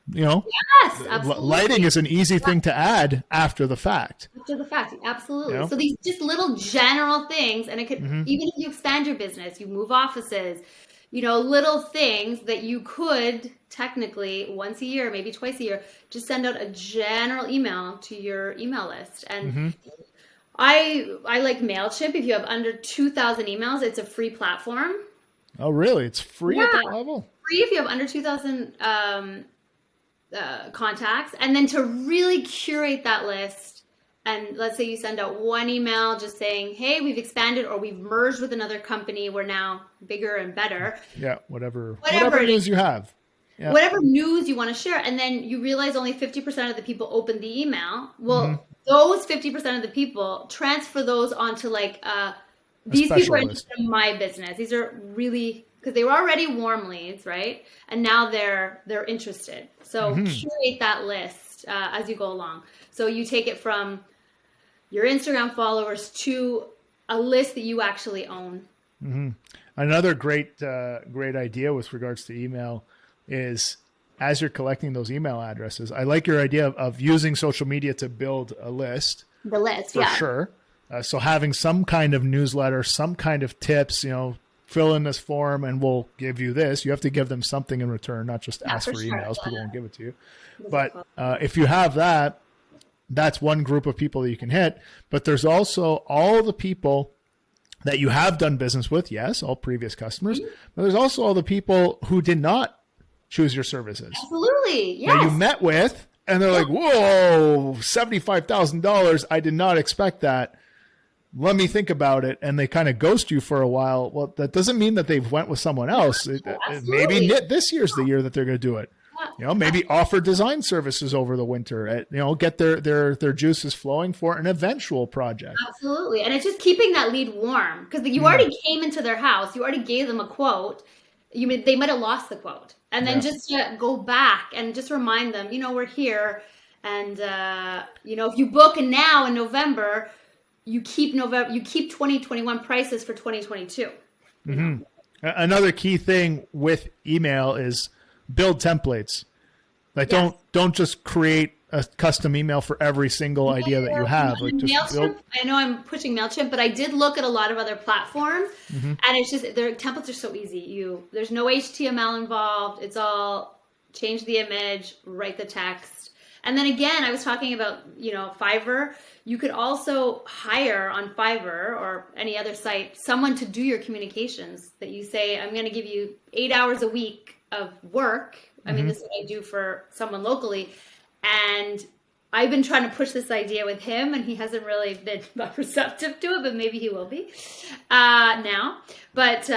B: Yes, absolutely.
A: Lighting is an easy thing to add after the fact.
B: Absolutely. So these just little general things, and it could even if you expand your business, you move offices, little things that you could technically once a year, maybe twice a year, just send out a general email to your email list. And I like MailChimp. If you have under 2,000 emails, it's a free platform.
A: Oh, really? It's free at that level?
B: Free if you have under 2,000 contacts, and then to really curate that list. And let's say you send out one email just saying, hey, we've expanded or we've merged with another company. We're now bigger and better.
A: Yeah, whatever news you have. Yeah.
B: Whatever news you want to share. And then you realize only 50% of the people open the email. Well, those 50% of the people transfer those onto like, these people are interested in my business. These are really, because they were already warm leads, right? And now they're interested. So curate that list as you go along. So you take it from your Instagram followers to a list that you actually own.
A: Another great idea with regards to email is as you're collecting those email addresses, I like your idea of using social media to build a list.
B: The list,
A: for sure. So having some kind of newsletter, some kind of tips, fill in this form and we'll give you this. You have to give them something in return, not just ask for emails. People won't give it to you. But if you have that, that's one group of people that you can hit. But there's also all the people that you have done business with. Yes, all previous customers. But there's also all the people who did not choose your services.
B: Absolutely. Yes.
A: That you met with and they're like, whoa, $75,000. I did not expect that. Let me think about it. And they kind of ghost you for a while. Well, that doesn't mean that they've went with someone else. Maybe this year's the year that they're going to do it. Maybe offer design services over the winter, get their juices flowing for an eventual project.
B: Absolutely. And it's just keeping that lead warm, because you already came into their house. You already gave them a quote. They might have lost the quote. And then just go back and just remind them, we're here. And, if you book now in November, you keep 2021 prices for 2022.
A: Mm-hmm. Another key thing with email is build templates. Like don't just create a custom email for every single idea that you have. Like just build...
B: I know I'm pushing MailChimp, but I did look at a lot of other platforms, and it's just their templates are so easy. There's no HTML involved. It's all change the image, write the text. And then again, I was talking about, Fiverr. You could also hire on Fiverr or any other site someone to do your communications, that you say, I'm going to give you 8 hours a week of work. I mean, this is what I do for someone locally. And I've been trying to push this idea with him, and he hasn't really been receptive to it, but maybe he will be now. But,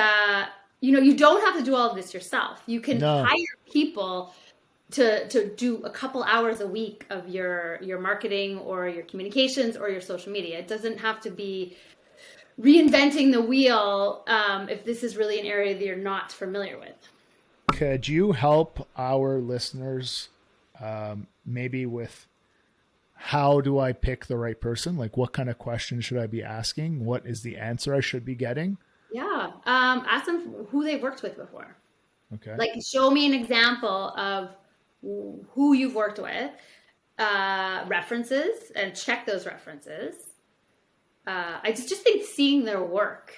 B: you don't have to do all of this yourself. You can hire people to do a couple hours a week of your marketing or your communications or your social media. It doesn't have to be reinventing the wheel if this is really an area that you're not familiar with.
A: Could you help our listeners maybe with how do I pick the right person? Like, what kind of questions should I be asking? What is the answer I should be getting?
B: Yeah. Ask them who they've worked with before.
A: Okay.
B: Like, show me an example of who you've worked with, references, and check those references. I just think seeing their work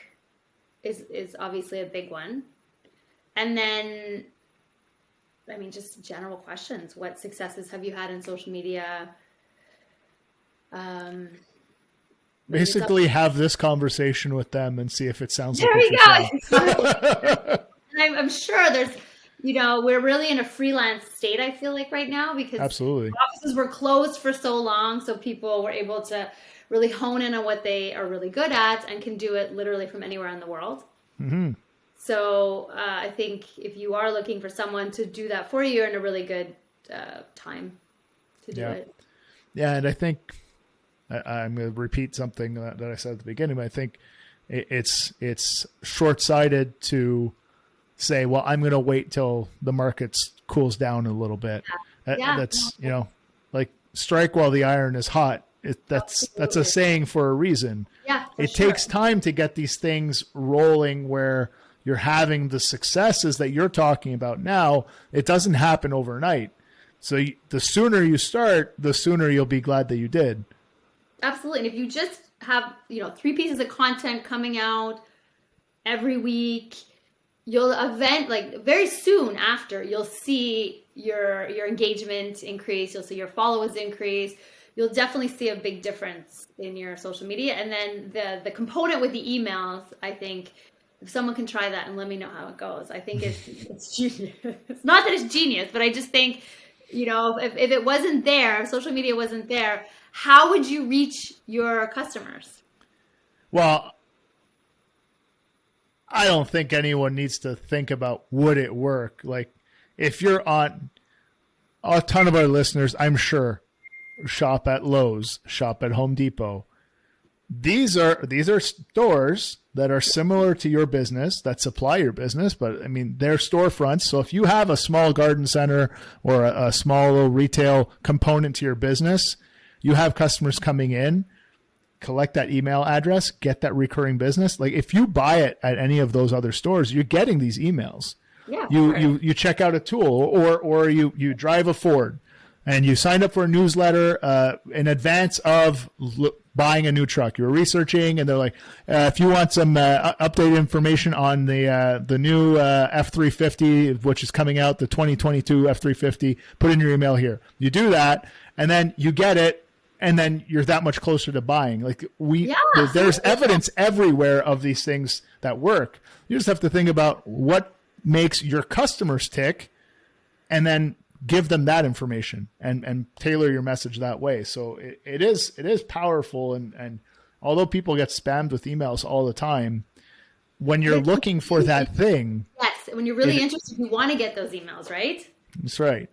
B: is obviously a big one. And then, just general questions. What successes have you had in social media?
A: Basically, have this conversation with them and see if it sounds
B: there
A: like
B: what you go. And I'm sure there's, we're really in a freelance state, I feel like, right now, because
A: absolutely
B: offices were closed for so long. So people were able to really hone in on what they are really good at and can do it literally from anywhere in the world.
A: Mm-hmm.
B: So I think if you are looking for someone to do that for you, you're in a really good time to do it.
A: Yeah, and I think I'm going to repeat something that I said at the beginning, but I think it's short-sighted to say, well, I'm going to wait till the market cools down a little bit. That's, like strike while the iron is hot. That's a saying for a reason.
B: Yeah,
A: it takes time to get these things rolling where you're having the successes that you're talking about now. It doesn't happen overnight. So the sooner you start, the sooner you'll be glad that you did.
B: Absolutely. And if you just have, 3 pieces of content coming out every week, you'll very soon after, you'll see your engagement increase. You'll see your followers increase. You'll definitely see a big difference in your social media. And then the component with the emails, I think, if someone can try that and let me know how it goes, I think it's genius. It's not that it's genius, but I just think, if it wasn't there, if social media wasn't there, how would you reach your customers?
A: Well, I don't think anyone needs to think about would it work. Like, if you're on, a ton of our listeners, I'm sure, shop at Lowe's, shop at Home Depot. These are stores that are similar to your business, that supply your business, but they're storefronts. So if you have a small garden center or a small little retail component to your business, you have customers coming in, collect that email address, get that recurring business. Like, if you buy it at any of those other stores, you're getting these emails.
B: Yeah.
A: You check out a tool, or you drive a Ford and you signed up for a newsletter in advance of buying a new truck. You're researching, and they're like, if you want some updated information on the new F-350, which is coming out, the 2022 F-350, put in your email here. You do that, and then you get it, and then you're that much closer to buying. Like, there's evidence everywhere of these things that work. You just have to think about what makes your customers tick, and then give them that information and tailor your message that way. So it is powerful. And although people get spammed with emails all the time, when you're looking for that thing.
B: Yes. When you're really interested, you want to get those emails, right?
A: That's right.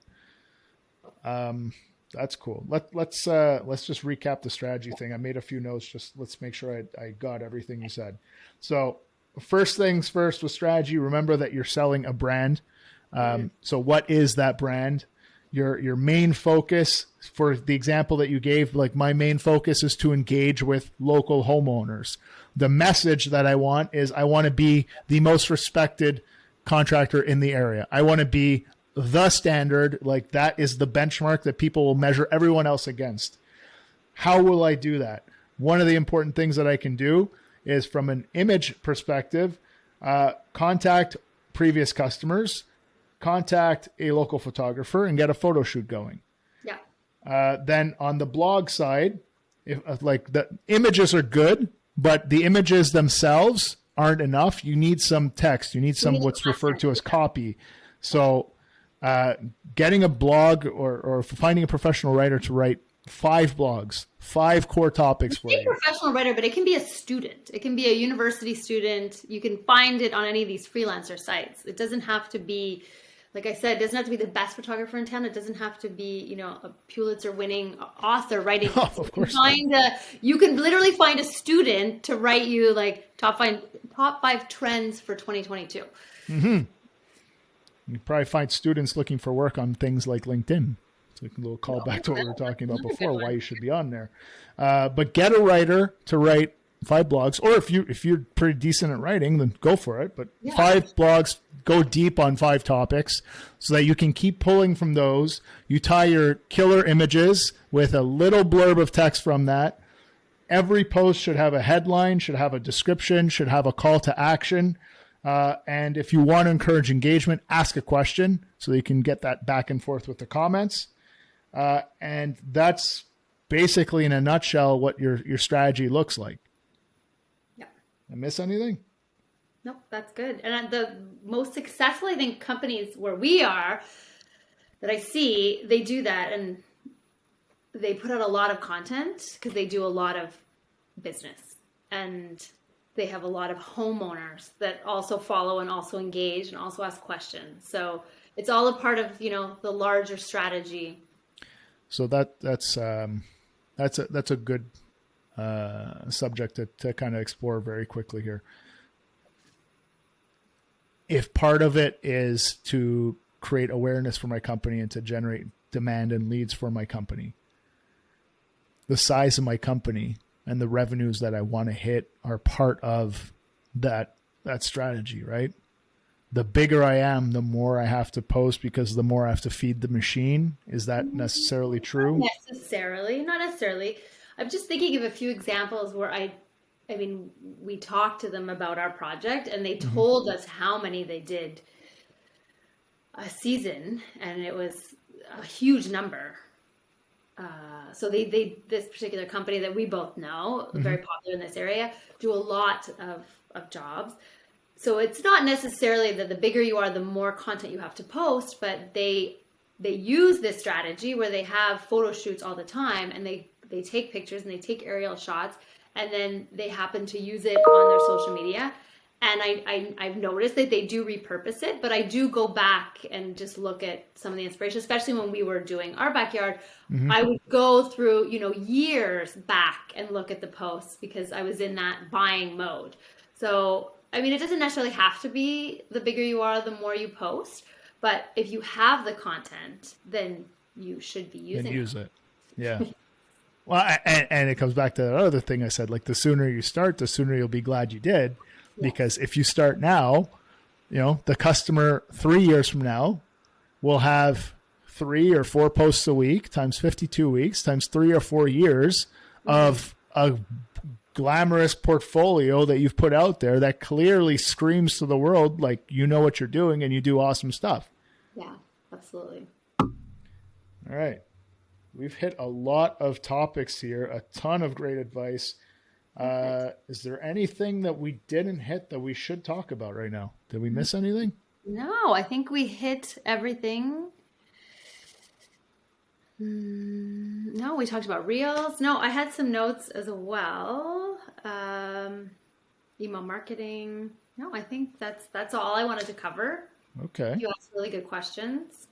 A: That's cool. Let's just recap the strategy thing. I made a few notes. Just let's make sure I got everything you said. So first things first with strategy, remember that you're selling a brand. So what is that brand? Your main focus, for the example that you gave, like my main focus is to engage with local homeowners. The message that I want is I want to be the most respected contractor in the area. I want to be the standard, like that is the benchmark that people will measure everyone else against. How will I do that? One of the important things that I can do is, from an image perspective, contact previous customers, contact a local photographer, and get a photo shoot going.
B: Yeah.
A: Then on the blog side, if like the images are good, but the images themselves aren't enough. You need some text. You need some what's referred to as copy. So getting a blog or finding a professional writer to write 5 blogs, 5 core topics for you.
B: Professional writer, but it can be a student. It can be a university student. You can find it on any of these freelancer sites. It doesn't have to be, like I said, it doesn't have to be the best photographer in town. It doesn't have to be, a Pulitzer winning author writing.
A: Oh, of course.
B: You can literally find a student to write you like top 5 trends for 2022.
A: Mm-hmm. You probably find students looking for work on things like LinkedIn. So a little call back to what we were talking about before, why you should be on there. But get a writer to write 5 blogs, or if you're pretty decent at writing, then go for it. But 5 blogs, go deep on 5 topics so that you can keep pulling from those. You tie your killer images with a little blurb of text from that. Every post should have a headline, should have a description, should have a call to action. And if you want to encourage engagement, ask a question so that you can get that back and forth with the comments. And that's basically, in a nutshell, what your strategy looks like.
B: Yeah.
A: I miss anything?
B: Nope, that's good. And the most successful, I think, companies where we are that I see, they do that, and they put out a lot of content because they do a lot of business, and they have a lot of homeowners that also follow and also engage and also ask questions. So it's all a part of, the larger strategy.
A: So that's a good subject to kind of explore very quickly here. If part of it is to create awareness for my company and to generate demand and leads for my company, the size of my company and the revenues that I want to hit are part of that strategy, right? The bigger I am, the more I have to post because the more I have to feed the machine. Is that necessarily true?
B: Not necessarily. I'm just thinking of a few examples where we talked to them about our project and they told us how many they did a season, and it was a huge number. So this particular company that we both know, very popular in this area, do a lot of jobs. So it's not necessarily that the bigger you are, the more content you have to post, but they use this strategy where they have photo shoots all the time, and they take pictures and they take aerial shots, and then they happen to use it on their social media. And I've noticed that they do repurpose it, but I do go back and just look at some of the inspiration, especially when we were doing our backyard. I would go through, years back and look at the posts because I was in that buying mode. So, it doesn't necessarily have to be the bigger you are, the more you post. But if you have the content, then you should be using it.
A: Use it. Yeah. Well, and it comes back to that other thing I said, like the sooner you start, the sooner you'll be glad you did. Because if you start now, the customer 3 years from now will have 3 or 4 posts a week times 52 weeks times 3 or 4 years of a glamorous portfolio that you've put out there that clearly screams to the world like you know what you're doing and you do awesome stuff.
B: Yeah, absolutely.
A: All right. We've hit a lot of topics here, a ton of great advice. Is there anything that we didn't hit that we should talk about right now? Did we miss anything?
B: No, I think we hit everything. No, we talked about reels. No, I had some notes as well. Email marketing. No, I think that's all I wanted to cover.
A: Okay.
B: You asked really good questions.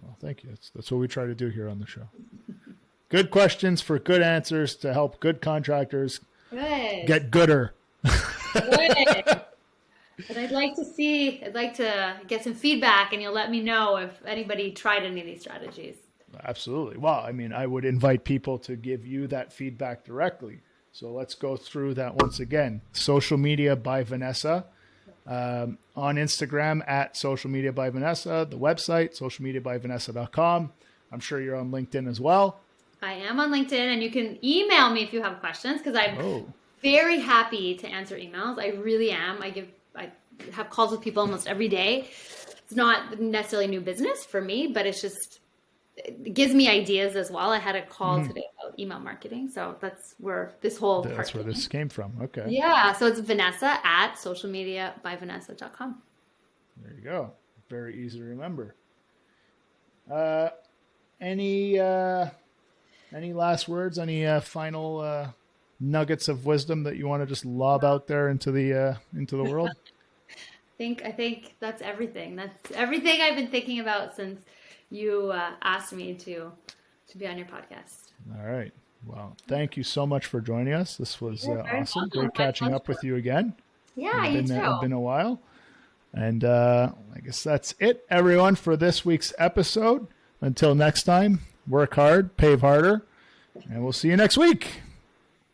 A: Well, thank you. That's what we try to do here on the show. Good questions for good answers to help good contractors get gooder.
B: Good. But I'd like to get some feedback, and you'll let me know if anybody tried any of these strategies.
A: Absolutely. Well, I mean, I would invite people to give you that feedback directly. So let's go through that once again. Social Media by Vanessa. On Instagram at Social Media by Vanessa. The website, socialmediabyvanessa.com. I'm sure you're on LinkedIn as well.
B: I am on LinkedIn, and you can email me if you have questions, because I'm very happy to answer emails. I really am. I have calls with people almost every day. It's not necessarily new business for me, but it gives me ideas as well. I had a call today about email marketing, so that's where this came from. Okay. Yeah, so it's Vanessa at socialmediabyvanessa.com.
A: There you go. Very easy to remember. Any last words? Any final nuggets of wisdom that you want to just lob out there into the world?
B: I think that's everything. That's everything I've been thinking about since you asked me to be on your podcast.
A: All right. Well, thank you so much for joining us. This was awesome. Great catching up with you again.
B: Yeah, you too.
A: It's been a while. And I guess that's it, everyone, for this week's episode. Until next time, work hard, pave harder, and we'll see you next week.